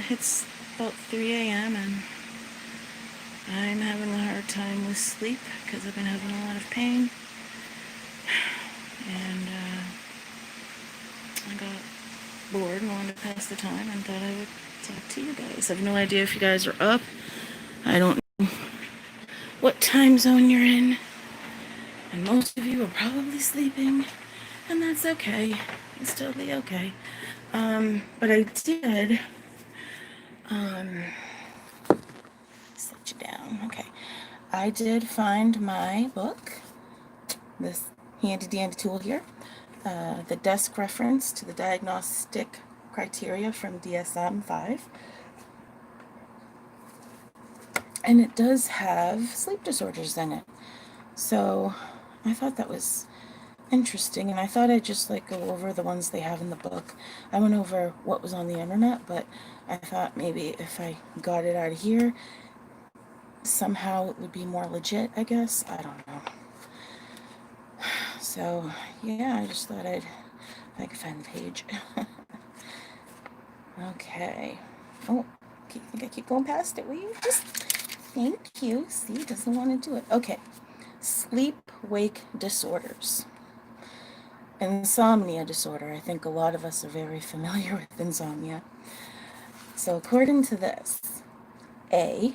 It's about 3 a.m. and I'm having a hard time with sleep because I've been having a lot of pain. And I got bored and wanted to pass the time and thought I would talk to you guys. I have no idea if you guys are up. I don't know what time zone you're in. And most of you are probably sleeping. And that's okay. It's totally okay. But I did sit you down. Okay. I did find my book, this handy dandy tool here, the desk reference to the diagnostic criteria from DSM-5. And it does have sleep disorders in it. So I thought that was interesting, and I thought I'd just go over the ones they have in the book. I went over what was on the internet, but I thought maybe if I got it out of here, somehow it would be more legit, I guess. I don't know. So, yeah, I just thought if I could find the page. Okay. Oh, I think I keep going past it. Will you just... Thank you. See, it doesn't want to do it. Okay. Sleep-wake disorders. Insomnia disorder. I think a lot of us are very familiar with insomnia. So according to this, A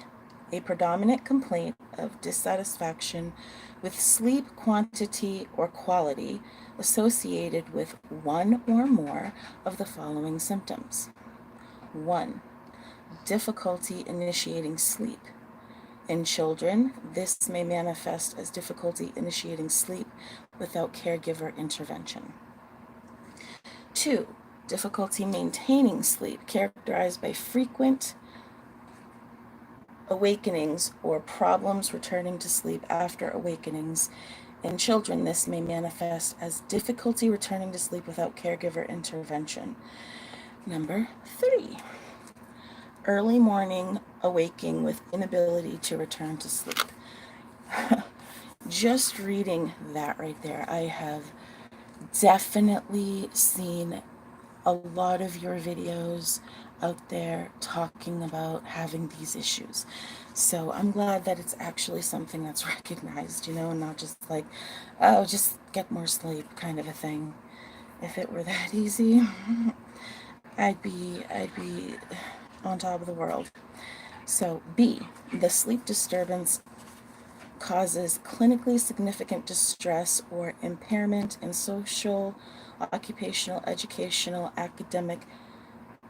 predominant complaint of dissatisfaction with sleep quantity or quality associated with one or more of the following symptoms. 1. Difficulty initiating sleep. In children, this may manifest as difficulty initiating sleep without caregiver intervention. 2. Difficulty maintaining sleep, characterized by frequent awakenings or problems returning to sleep after awakenings. In children, this may manifest as difficulty returning to sleep without caregiver intervention. Number 3. Early morning awaking with inability to return to sleep. Just reading that right there, I have definitely seen a lot of your videos out there talking about having these issues. So I'm glad that it's actually something that's recognized, and not just oh, just get more sleep kind of a thing. If it were that easy, I'd be on top of the world. So B, the sleep disturbance causes clinically significant distress or impairment in social, occupational, educational, academic,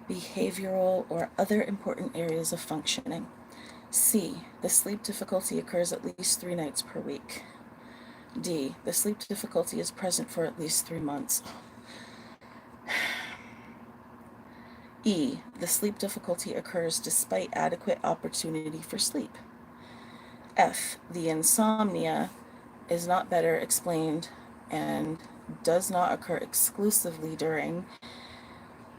behavioral, or other important areas of functioning. C, the sleep difficulty occurs at least 3 nights per week. D, the sleep difficulty is present for at least 3 months. E, the sleep difficulty occurs despite adequate opportunity for sleep. F, the insomnia is not better explained and does not occur exclusively during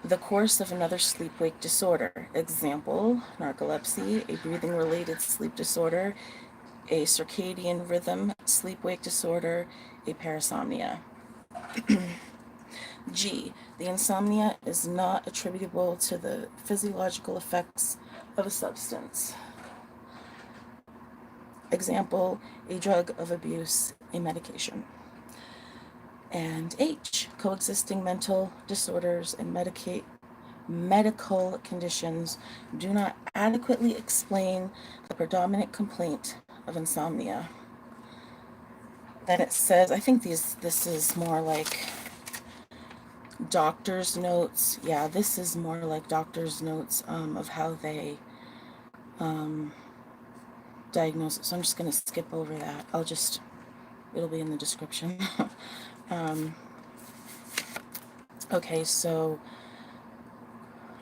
the course of another sleep-wake disorder. Example, narcolepsy, a breathing-related sleep disorder, a circadian rhythm sleep-wake disorder, a parasomnia. G, the insomnia is not attributable to the physiological effects of a substance. Example, a drug of abuse, a medication. And H, coexisting mental disorders and medical conditions do not adequately explain the predominant complaint of insomnia. Then it says, I think this is more like doctor's notes. Yeah, this is more like doctor's notes of how they diagnose it. So I'm just going to skip over that. It'll be in the description. Okay, so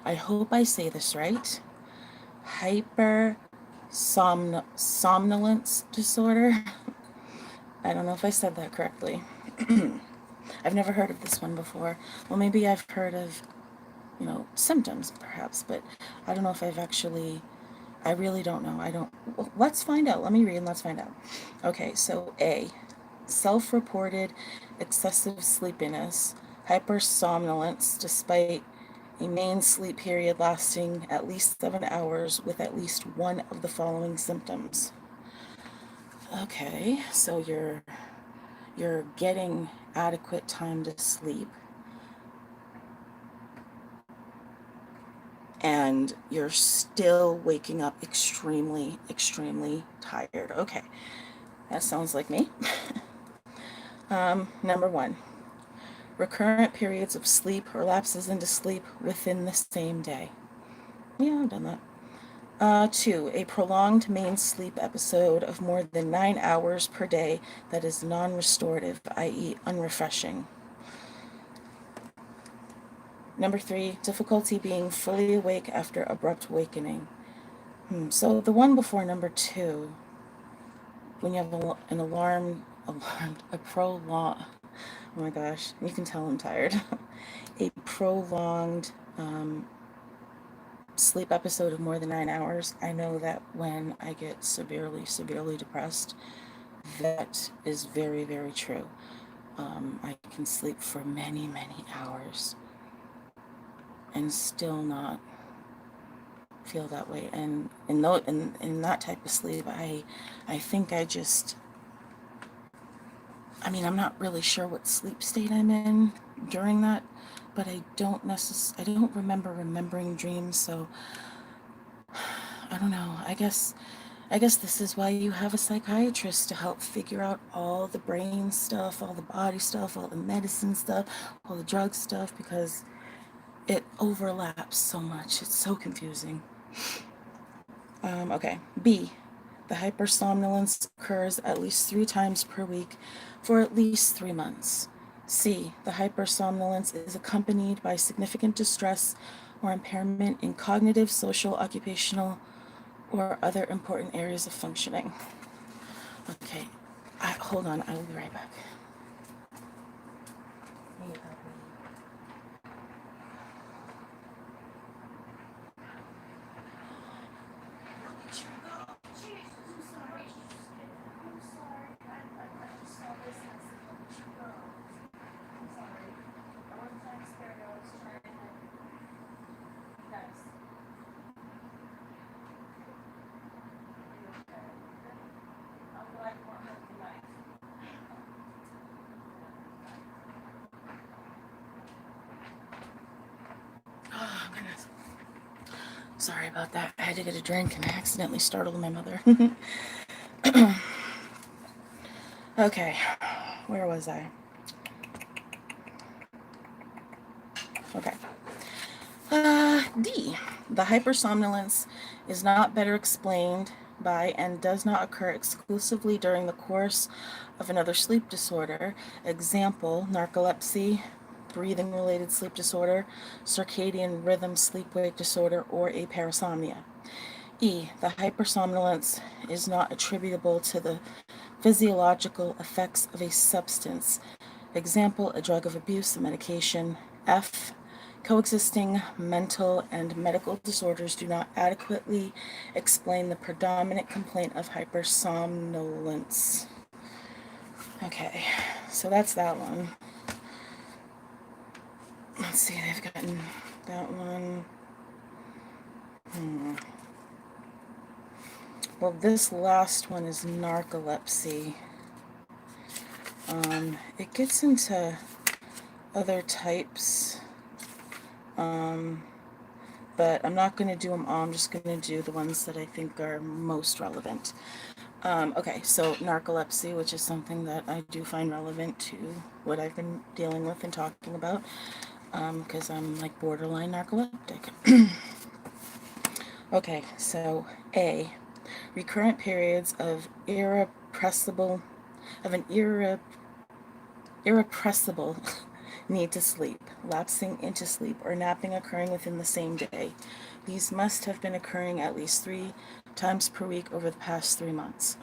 I hope I say this right. Hypersomnoience disorder. I don't know if I said that correctly. I've never heard of this one before. Well, maybe I've heard of, symptoms perhaps, but I don't know if I really don't know. Well, let's find out. Let me read and let's find out. Okay, so A, self-reported excessive sleepiness, hypersomnolence despite a main sleep period lasting at least 7 hours with at least one of the following symptoms. Okay, so you're getting adequate time to sleep, and you're still waking up extremely, extremely tired. Okay, that sounds like me. Number 1, recurrent periods of sleep or lapses into sleep within the same day. Yeah, I've done that. 2, a prolonged main sleep episode of more than 9 hours per day that is non-restorative, i.e. unrefreshing. Number 3, difficulty being fully awake after abrupt awakening. So the one before number 2, when you have a prolonged, oh my gosh, you can tell I'm tired, a prolonged sleep episode of more than 9 hours, I know that when I get severely, severely depressed, that is very, very true. I can sleep for many, many hours and still not feel that way. And in that type of sleep, I think I'm not really sure what sleep state I'm in during that, but I don't remember remembering dreams, so I don't know. I guess this is why you have a psychiatrist, to help figure out all the brain stuff, all the body stuff, all the medicine stuff, all the drug stuff, because it overlaps so much. It's so confusing. Okay. B, the hypersomnolence occurs at least 3 times per week for at least 3 months. C, the hypersomnolence is accompanied by significant distress or impairment in cognitive, social, occupational, or other important areas of functioning. Okay, hold on, I will be right back. Oh, goodness. Sorry about that. I had to get a drink and I accidentally startled my mother. Okay, where was I? Okay. D, the hypersomnolence is not better explained by and does not occur exclusively during the course of another sleep disorder. Example, narcolepsy, breathing-related sleep disorder, circadian rhythm sleep-wake disorder, or a parasomnia. E, the hypersomnolence is not attributable to the physiological effects of a substance. Example, a drug of abuse, a medication. F, coexisting mental and medical disorders do not adequately explain the predominant complaint of hypersomnolence. Okay, so that's that one. Let's see, they've gotten that one. Well, this last one is narcolepsy. It gets into other types, but I'm not going to do them all. I'm just going to do the ones that I think are most relevant. Okay, so narcolepsy, which is something that I do find relevant to what I've been dealing with and talking about, because I'm like borderline narcoleptic. Okay, so A, recurrent periods of irrepressible need to sleep, lapsing into sleep, or napping occurring within the same day. These must have been occurring at least 3 times per week over the past 3 months.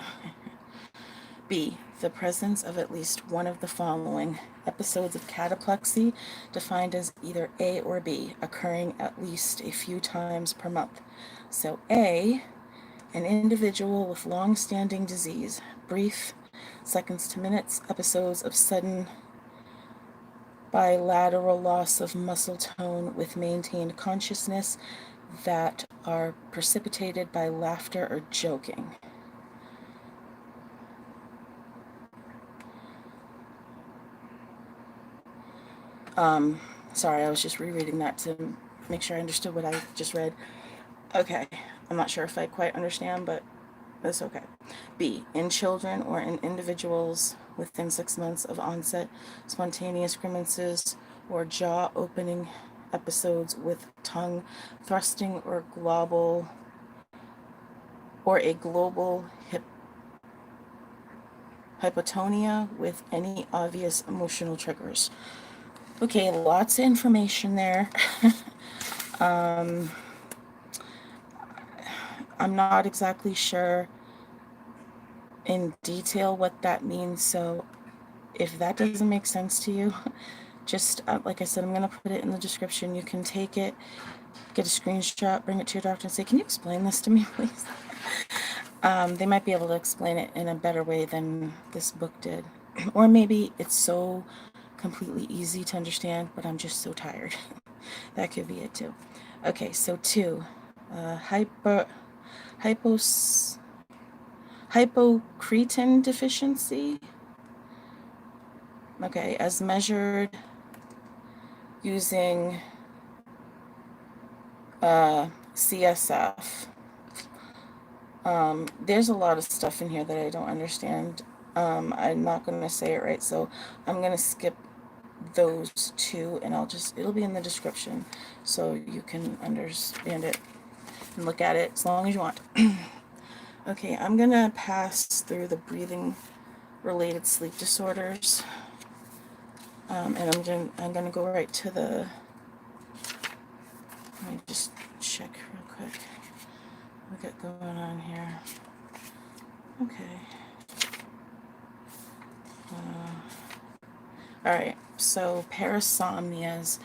B, the presence of at least one of the following episodes of cataplexy, defined as either A or B, occurring at least a few times per month. So A, an individual with long-standing disease, brief, seconds to minutes, episodes of sudden bilateral loss of muscle tone with maintained consciousness that are precipitated by laughter or joking. Sorry, I was just rereading that to make sure I understood what I just read. Okay, I'm not sure if I quite understand, but that's okay. B, in children or in individuals within 6 months of onset, spontaneous grimaces or jaw opening episodes with tongue thrusting or a global hypotonia with any obvious emotional triggers. Okay, lots of information there. I'm not exactly sure in detail what that means, so if that doesn't make sense to you, just like I said, I'm going to put it in the description. You can take it, get a screenshot, bring it to your doctor and say, can you explain this to me, please? They might be able to explain it in a better way than this book did. Or maybe it's so completely easy to understand, but I'm just so tired. That could be it too. Okay, so 2, hypocretin deficiency. Okay, as measured using CSF. There's a lot of stuff in here that I don't understand. I'm not going to say it right, so I'm going to skip those 2, and it'll be in the description so you can understand it and look at it as long as you want. Okay, I'm going to pass through the breathing related sleep disorders, and I'm going to go right to the, let me just check real quick what we got going on here. Okay. Alright, so parasomnias,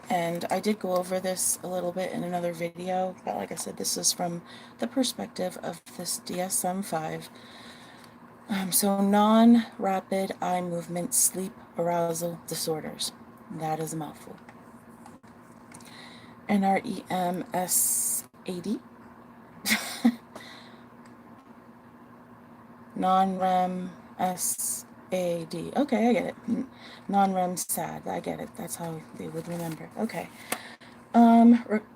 and I did go over this a little bit in another video, but like I said, this is from the perspective of this DSM-5. So non-rapid eye movement sleep arousal disorders. That is a mouthful. NREM-SAD. Non-REM SAD. Okay, I get it. Non-REM SAD. I get it. That's how they would remember. Okay.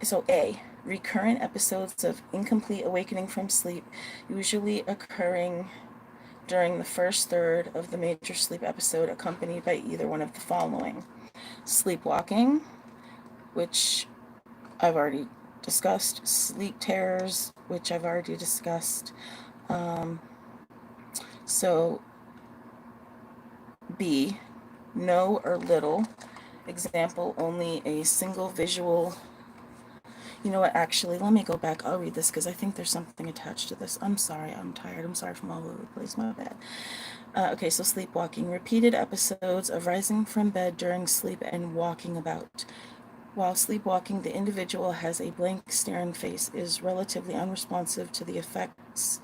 So A, recurrent episodes of incomplete awakening from sleep, usually occurring during the first third of the major sleep episode, accompanied by either one of the following: sleepwalking, which I've already discussed; sleep terrors, which I've already discussed. So B, no or little. Example, only a single visual. You know what, actually, let me go back. I'll read this because I think there's something attached to this. I'm sorry, I'm tired. I'm sorry from all over the place. My bad. Okay, so sleepwalking. Repeated episodes of rising from bed during sleep and walking about. While sleepwalking, the individual has a blank staring face, is relatively unresponsive to the efforts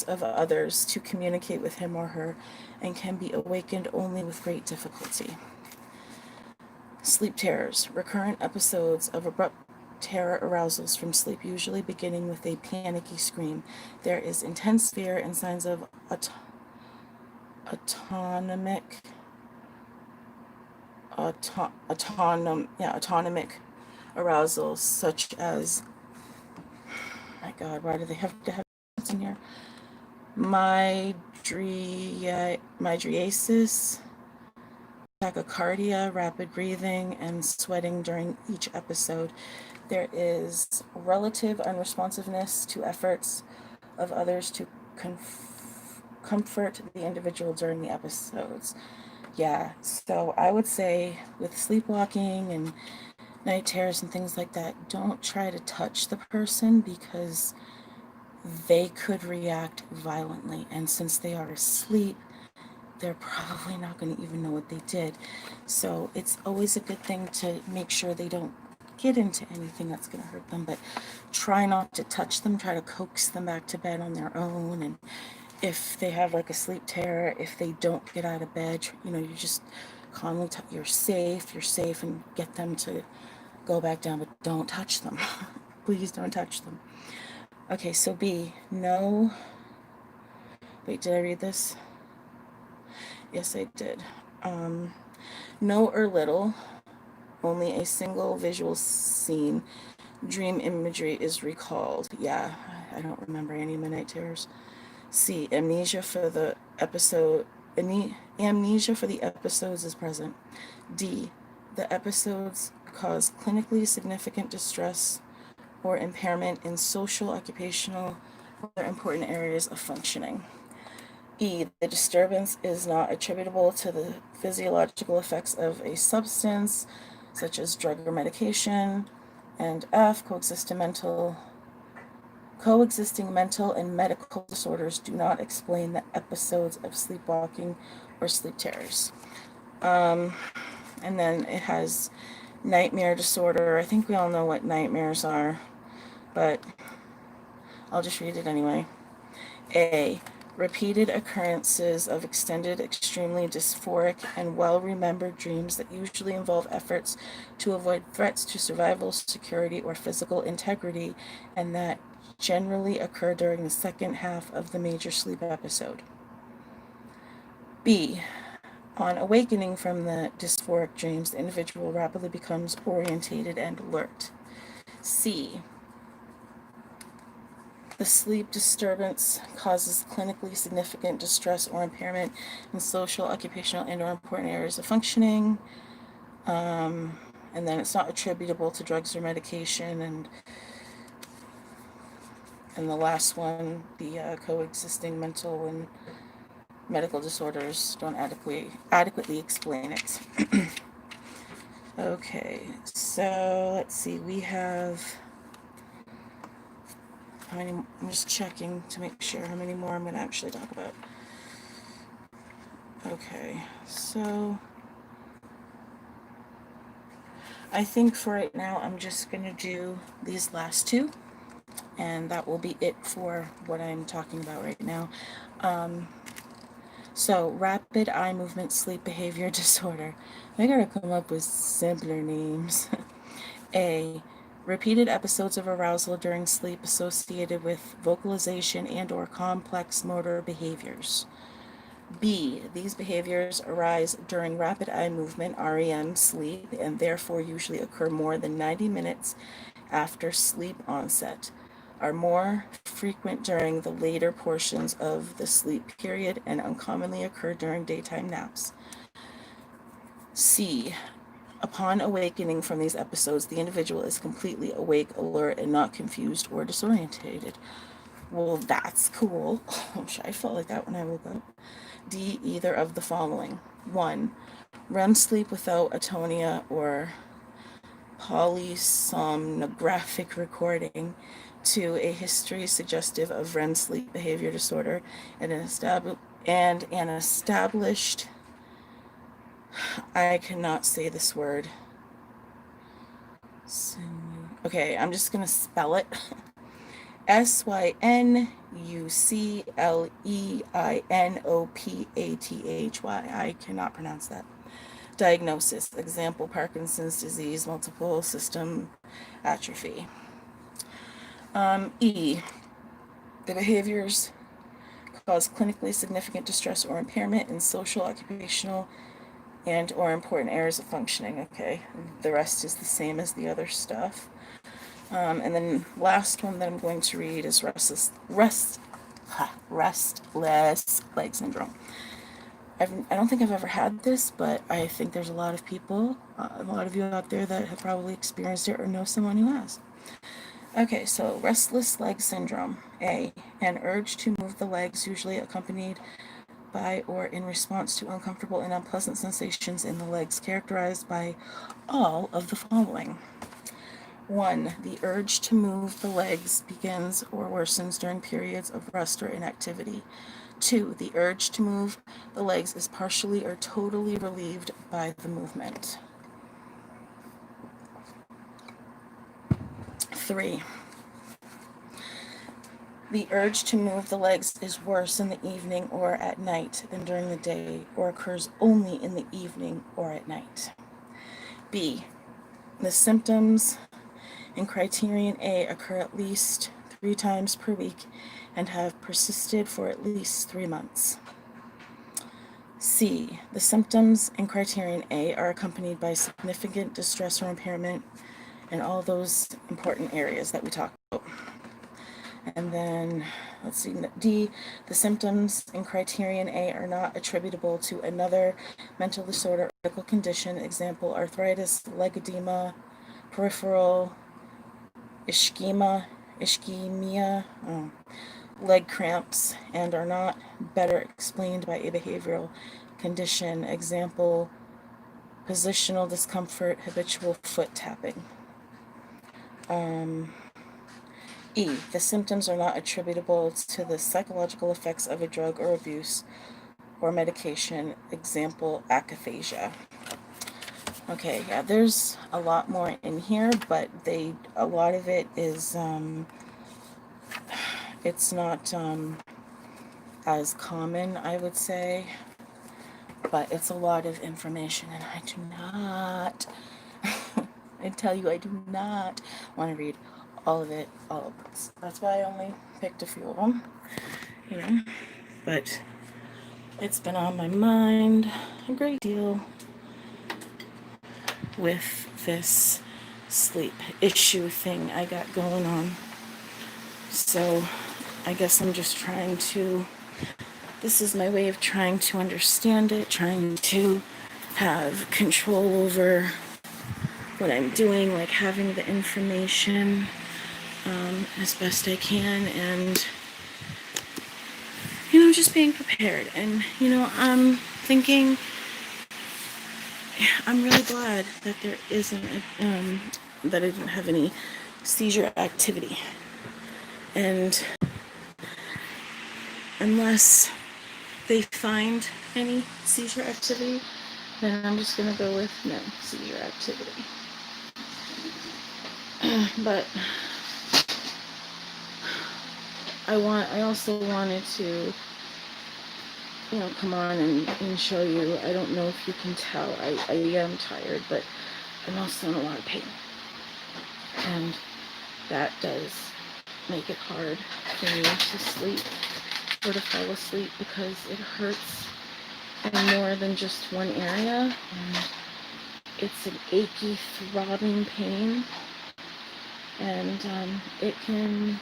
of others to communicate with him or her, and can be awakened only with great difficulty. Sleep terrors, recurrent episodes of abrupt terror arousals from sleep, usually beginning with a panicky scream. There is intense fear and signs of autonomic arousals, such as, my God, why do they have to have this in here? Mydriasis, tachycardia, rapid breathing, and sweating during each episode. There is relative unresponsiveness to efforts of others to comfort the individual during the episodes. Yeah, so I would say with sleepwalking and night terrors and things like that, don't try to touch the person because they could react violently, and since they are asleep, they're probably not going to even know what they did. So it's always a good thing to make sure they don't get into anything that's going to hurt them, but try not to touch them. Try to coax them back to bed on their own, if they have like a sleep terror, if they don't get out of bed, you just calmly you're safe, and get them to go back down, but don't touch them. Please don't touch them. Okay, so B, no, wait, did I read this? Yes, I did. No or little, only a single visual scene, dream imagery is recalled. Yeah, I don't remember any of my night terrors. C, amnesia for the episodes is present. D, the episodes cause clinically significant distress or impairment in social, occupational, or important areas of functioning. E, the disturbance is not attributable to the physiological effects of a substance, such as drug or medication. And F, coexisting mental and medical disorders do not explain the episodes of sleepwalking or sleep terrors. And then it has nightmare disorder. I think we all know what nightmares are, but I'll just read it anyway. A, repeated occurrences of extended, extremely dysphoric, and well-remembered dreams that usually involve efforts to avoid threats to survival, security, or physical integrity, and that generally occur during the second half of the major sleep episode. B, on awakening from the dysphoric dreams, the individual rapidly becomes orientated and alert. C, the sleep disturbance causes clinically significant distress or impairment in social, occupational, and/or important areas of functioning. And then it's not attributable to drugs or medication. And the last one, the coexisting mental and medical disorders don't adequately explain it. Okay, so let's see. We have how many? I'm just checking to make sure how many more I'm going to actually talk about. Okay, so I think for right now I'm just going to do these last two, and that will be it for what I'm talking about right now. So, rapid eye movement sleep behavior disorder. I gotta come up with simpler names. A, repeated episodes of arousal during sleep associated with vocalization and/or complex motor behaviors. B, these behaviors arise during rapid eye movement REM sleep and therefore usually occur more than 90 minutes after sleep onset, are more frequent during the later portions of the sleep period, and uncommonly occur during daytime naps. C, upon awakening from these episodes, the individual is completely awake, alert, and not confused or disorientated. Well, that's cool. I felt like that when I woke up. D, either of the following. 1, REM sleep without atonia or polysomnographic recording. 2, a history suggestive of REM sleep behavior disorder and an established, I cannot say this word. Okay, I'm just going to spell it. SYNUCLEINOPATHY. I cannot pronounce that. Diagnosis, example, Parkinson's disease, multiple system atrophy. E, the behaviors cause clinically significant distress or impairment in social, occupational, and/or important areas of functioning. Okay, the rest is the same as the other stuff. And then last one that I'm going to read is restless leg syndrome. I don't think I've ever had this, but I think there's a lot of people, a lot of you out there that have probably experienced it or know someone who has. Okay, so restless leg syndrome. A, an urge to move the legs, usually accompanied by or in response to uncomfortable and unpleasant sensations in the legs, characterized by all of the following. 1, the urge to move the legs begins or worsens during periods of rest or inactivity. 2, the urge to move the legs is partially or totally relieved by the movement. 3, The urge to move the legs is worse in the evening or at night than during the day, or occurs only in the evening or at night. B. The symptoms in criterion A occur at least 3 times per week and have persisted for at least 3 months. C. The symptoms in criterion A are accompanied by significant distress or impairment in all those important areas that we talked about. And then, let's see, D. The symptoms in criterion A are not attributable to another mental disorder or medical condition, example, arthritis, leg edema, peripheral ischemia, leg cramps, and are not better explained by a behavioral condition, example, positional discomfort, habitual foot tapping. E. The symptoms are not attributable to the psychological effects of a drug or abuse or medication, example, akathisia. Okay, yeah, there's a lot more in here, but a lot of it is, it's not as common, I would say, but it's a lot of information, and I do not, I tell you, I do not want to read all of it all at once. That's why I only picked a few of them, you know, but it's been on my mind a great deal with this sleep issue thing I got going on. So I guess I'm just trying to, this is my way of trying to understand it, trying to have control over what I'm doing, like having the information as best I can, and, you know, just being prepared. And, you know, I'm thinking, I'm really glad that there isn't, that I didn't have any seizure activity. And unless they find any seizure activity, then I'm just going to go with no seizure activity. But I also wanted to, you know, come on and show you. I don't know if you can tell, I am tired, but I'm also in a lot of pain. And that does make it hard for me to sleep or to fall asleep, because it hurts in more than just one area. And it's an achy, throbbing pain. And it can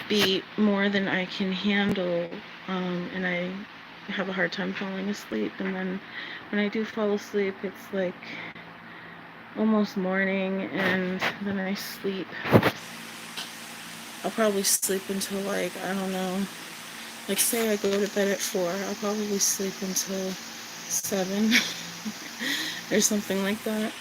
be more than I can handle, and I have a hard time falling asleep. And then when I do fall asleep, it's like almost morning, and then I sleep. I'll probably sleep until, like, I don't know, like, say I go to bed at 4, I'll probably sleep until 7 or something like that.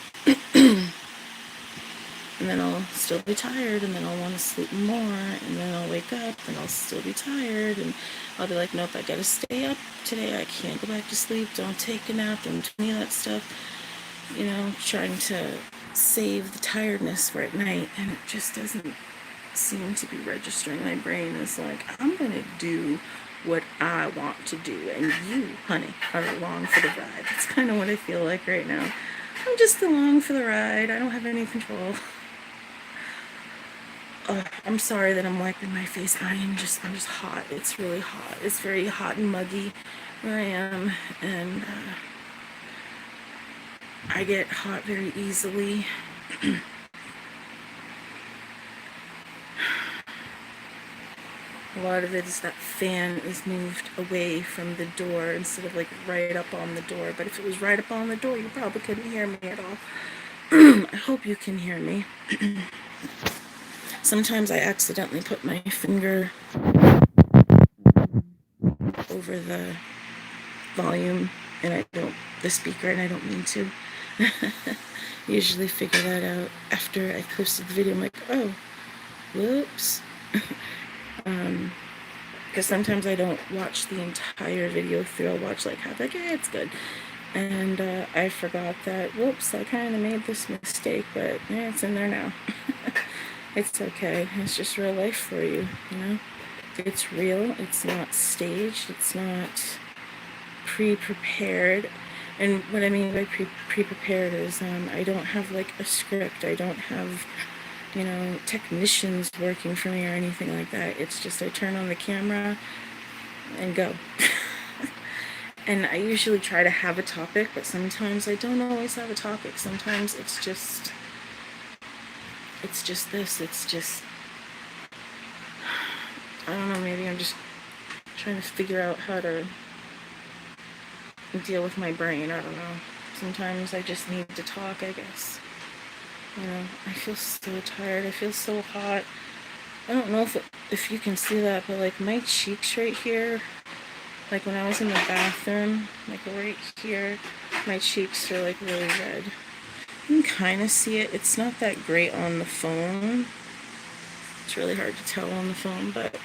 And then I'll still be tired, and then I'll want to sleep more, and then I'll wake up, and I'll still be tired, and I'll be like, nope, I gotta stay up today, I can't go back to sleep, don't take a nap, don't do any of that stuff, you know, trying to save the tiredness for at night, and it just doesn't seem to be registering. My brain is like, I'm gonna do what I want to do, and you, honey, are along for the ride. That's kind of what I feel like right now. I'm just along for the ride. I don't have any control. I'm sorry that I'm wiping my face. I'm just hot. It's really hot. It's very hot and muggy where I am, and I get hot very easily. A lot of it is that fan is moved away from the door instead of like right up on the door. But if it was right up on the door, you probably couldn't hear me at all. I hope you can hear me. Sometimes I accidentally put my finger over the volume and the speaker, and I don't mean to. Usually figure that out after I posted the video. I'm like, oh, whoops. Because sometimes I don't watch the entire video through. I'll watch like half, like, yeah, it's good. And I forgot that, whoops, I kind of made this mistake, but yeah, it's in there now. It's okay. It's just real life for you, you know? It's real. It's not staged. It's not pre-prepared. And what I mean by pre-prepared is I don't have like a script. I don't have, you know, technicians working for me or anything like that. It's just I turn on the camera and go. And I usually try to have a topic, but sometimes I don't always have a topic. Sometimes it's just this. It's just, I don't know, maybe I'm just trying to figure out how to deal with my brain. I don't know. Sometimes I just need to talk, I guess. You know, I feel so tired. I feel so hot. I don't know if you can see that, but like my cheeks right here, like when I was in the bathroom, like right here, my cheeks are like really red. You can kind of see it. It's not that great on the phone. It's really hard to tell on the phone, but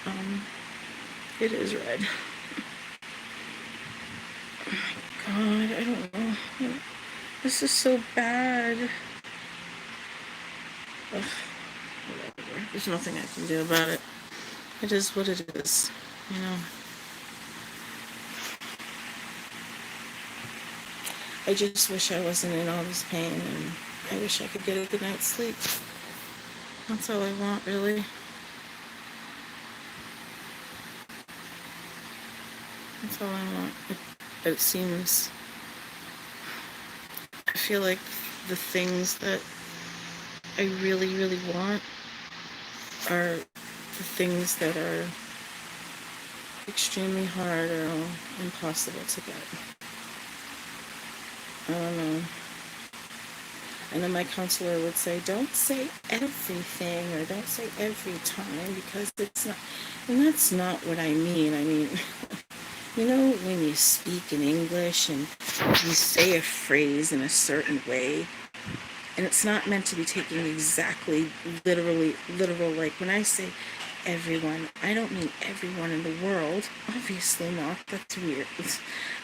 it is red. Oh my God, I don't know. This is so bad. Ugh, whatever. There's nothing I can do about it. It is what it is, you know. I just wish I wasn't in all this pain, and I wish I could get a good night's sleep. That's all I want, really. That's all I want. It seems, I feel like the things that I really, really want are the things that are extremely hard or impossible to get. I don't know. And then my counselor would say, don't say everything or don't say every time because it's not, and that's not what I mean. I mean, you know, when you speak in English and you say a phrase in a certain way, and it's not meant to be taken exactly literal, like when I say everyone, I don't mean everyone in the world. Obviously not. That's weird.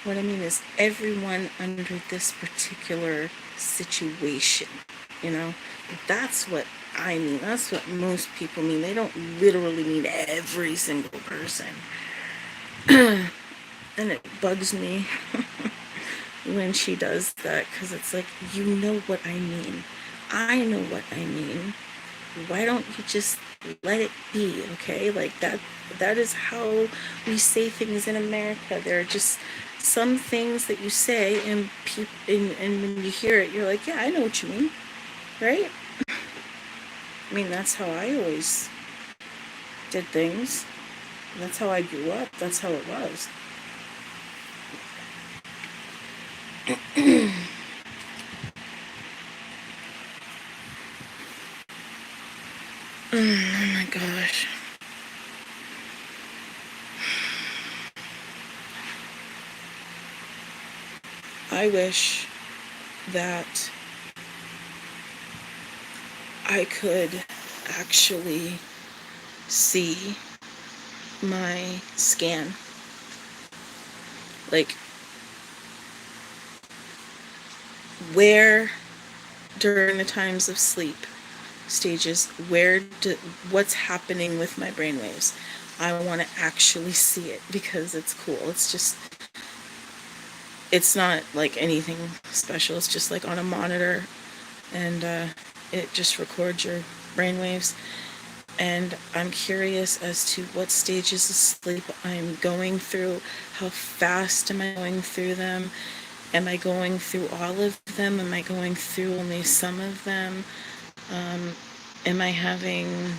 What I mean is everyone under this particular situation, you know? That's what I mean. That's what most people mean. They don't literally mean every single person. And it bugs me when she does that, because it's like, you know what I mean. I know what I mean. Why don't you just let it be, okay? Like that is how we say things in America. There are just some things that you say, and when you hear it, you're like, yeah, I know what you mean, right? I mean, that's how I always did things. That's how I grew up. That's how it was. Oh my gosh. I wish that I could actually see my scan. Like, where during the times of sleep stages, what's happening with my brainwaves. I want to actually see it because it's cool. It's not like anything special. It's just like on a monitor, and it just records your brainwaves. And I'm curious as to what stages of sleep I'm going through. How fast am I going through them? Am I going through all of them? Am I going through only some of them? Am I having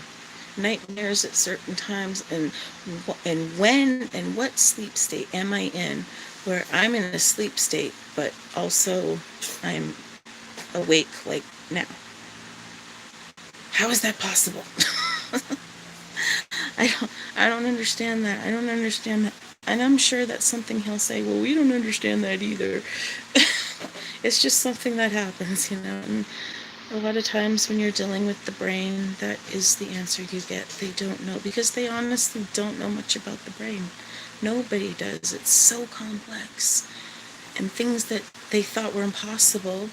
nightmares at certain times? And when and what sleep state am I in? Where I'm in a sleep state, but also I'm awake like now. How is that possible? I don't understand that. I don't understand that. And I'm sure that's something he'll say, well, we don't understand that either. It's just something that happens, you know. And a lot of times when you're dealing with the brain, that is the answer you get. They don't know, because they honestly don't know much about the brain. Nobody does. It's so complex. And things that they thought were impossible,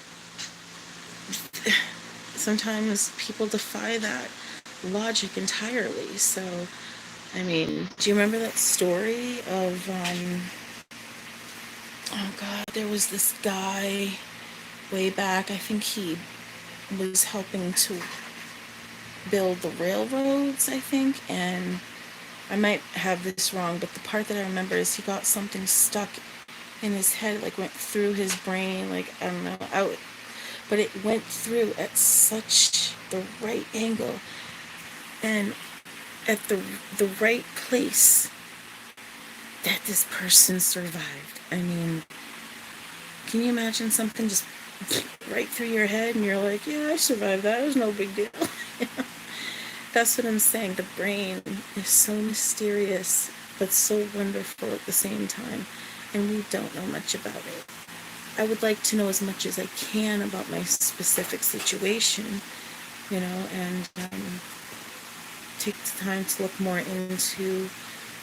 sometimes people defy that. logic entirely. So, I mean, do you remember that story of, oh God, there was this guy way back, I think he was helping to build the railroads, I think, and I might have this wrong, but the part that I remember is he got something stuck in his head, like went through his brain, like, I don't know, out, but it went through at such the right angle and at the right place that this person survived. I mean, can you imagine something just right through your head and you're like, yeah, I survived that, it was no big deal. That's what I'm saying. The brain is so mysterious, but so wonderful at the same time, and we don't know much about it. I would like to know as much as I can about my specific situation, and take the time to look more into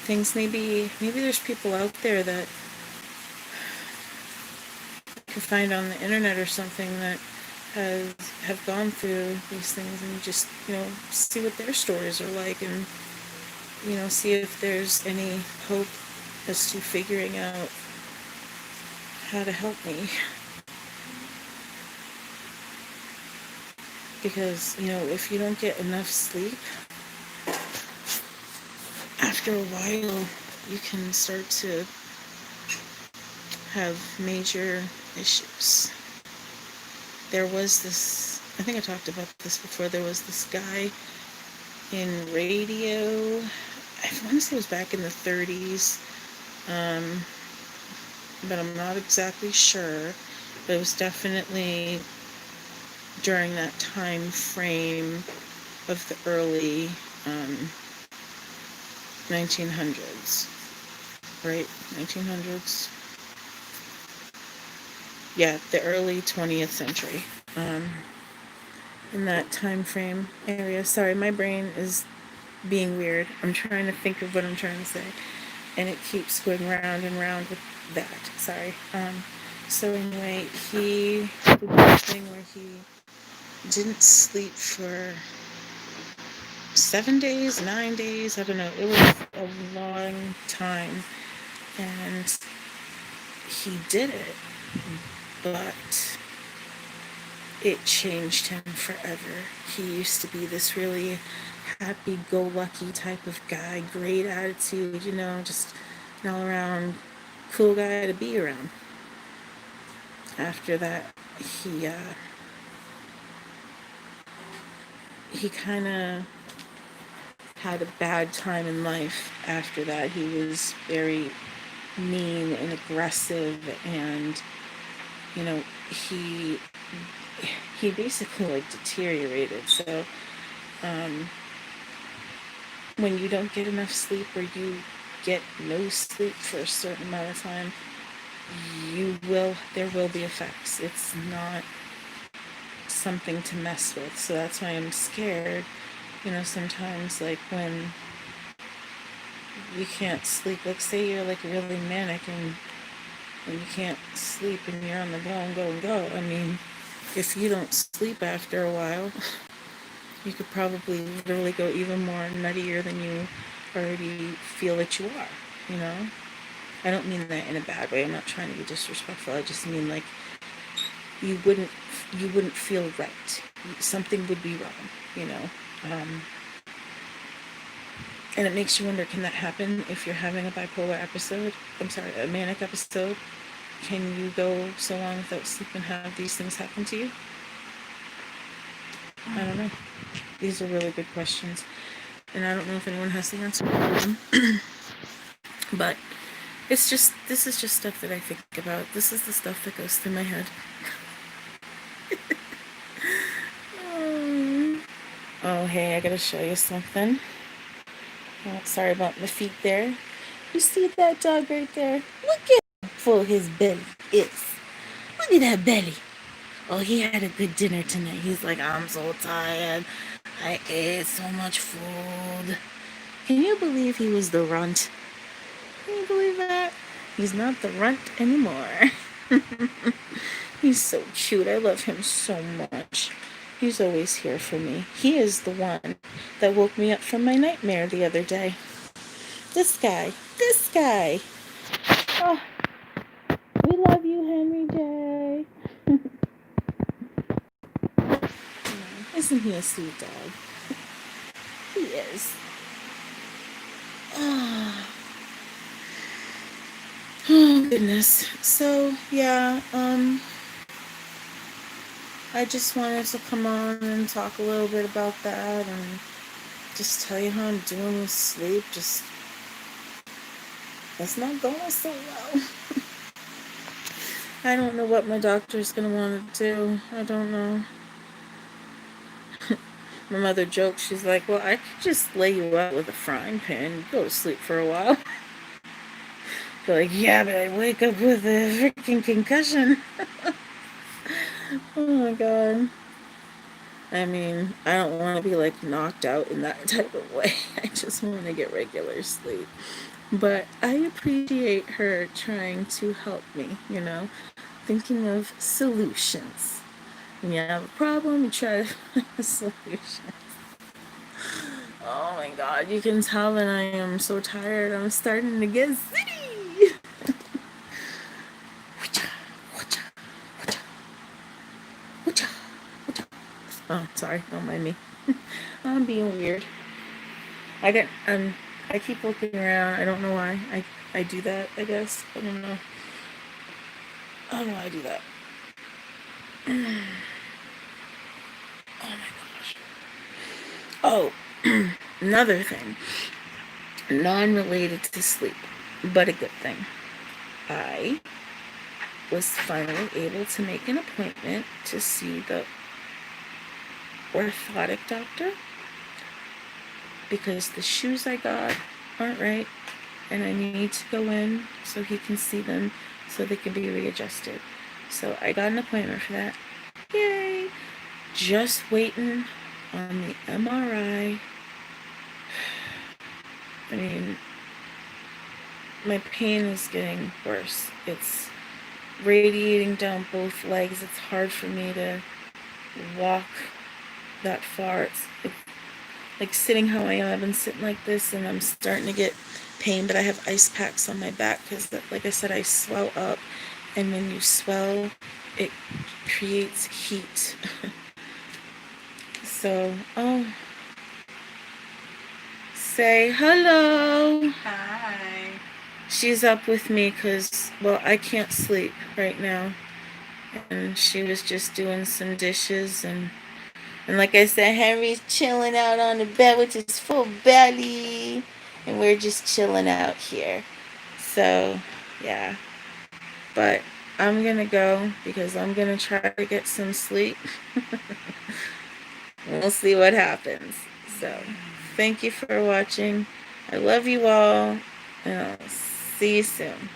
things. Maybe there's people out there that you can find on the internet or something that have gone through these things, and just see what their stories are like, and see if there's any hope as to figuring out how to help me. Because if you don't get enough sleep, after a while you can start to have major issues. There was this, I think I talked about this before, there was this guy in radio, I want to say it was back in the 30s, but I'm not exactly sure, but it was definitely during that time frame of the early 1900s, right? 1900s? Yeah, the early 20th century. In that time frame area. Sorry, my brain is being weird. I'm trying to think of what I'm trying to say, and it keeps going round and round with that. Sorry. So anyway, he did this thing where he didn't sleep for 7 days, 9 days, I don't know. It was a long time, and he did it, but it changed him forever. He used to be this really happy-go-lucky type of guy, great attitude, just an all-around cool guy to be around. After that, he kind of had a bad time in life after that. He was very mean and aggressive, and he basically deteriorated. So when you don't get enough sleep, or you get no sleep for a certain amount of time, there will be effects. It's not something to mess with. So that's why I'm scared, sometimes, like when you can't sleep, like say you're like really manic and you can't sleep and you're on the go and go and go. I mean, if you don't sleep after a while, you could probably literally go even more nuttier than you already feel that you are, I don't mean that in a bad way. I'm not trying to be disrespectful. I just mean like you wouldn't feel right. Something would be wrong, and it makes you wonder, can that happen if you're having a bipolar episode? A manic episode? Can you go so long without sleep and have these things happen to you? I don't know. These are really good questions, and I don't know if anyone has the answer to them. But this is just stuff that I think about. This is the stuff that goes through my head. Oh, hey, I gotta show you something. Oh, sorry about my feet there. You see that dog right there? Look at how full his belly is. Look at that belly. Oh, he had a good dinner tonight. He's like, I'm so tired. I ate so much food. Can you believe he was the runt? Can you believe that? He's not the runt anymore. He's so cute. I love him so much. He's always here for me. He is the one that woke me up from my nightmare the other day. This guy. This guy. Oh, we love you, Henry J. Isn't he a sweet dog? He is. Oh, goodness. So, yeah, I just wanted to come on and talk a little bit about that and just tell you how I'm doing with sleep. Just, it's not going so well. I don't know what my doctor's going to want to do. I don't know. My mother jokes, she's like, well, I could just lay you out with a frying pan and go to sleep for a while. They're like, yeah, but I wake up with a freaking concussion. Oh my god. I mean, I don't want to be like knocked out in that type of way. I just want to get regular sleep. But I appreciate her trying to help me, thinking of solutions. When you have a problem, you try to find a solution. Oh my god, you can tell that I am so tired. I'm starting to get city. Oh, sorry, don't mind me. I'm being weird. I keep looking around. I don't know why. I do that, I guess. I don't know. I don't know why I do that. Oh my gosh. Oh, another thing. Non-related to sleep, but a good thing. I was finally able to make an appointment to see the orthotic doctor because the shoes I got aren't right and I need to go in so he can see them so they can be readjusted. So I got an appointment for that. Yay! Just waiting on the MRI. I mean, my pain is getting worse. It's radiating down both legs. It's hard for me to walk that far. It's like sitting how I am. I've been sitting like this and I'm starting to get pain, but I have ice packs on my back because, like I said, I swell up, and when you swell, it creates heat. So, say hello. Hi. She's up with me because, well, I can't sleep right now. And she was just doing some dishes. And like I said, Henry's chilling out on the bed with his full belly. And we're just chilling out here. So, yeah. But I'm going to go because I'm going to try to get some sleep. We'll see what happens. So, thank you for watching. I love you all. And I'll see you soon.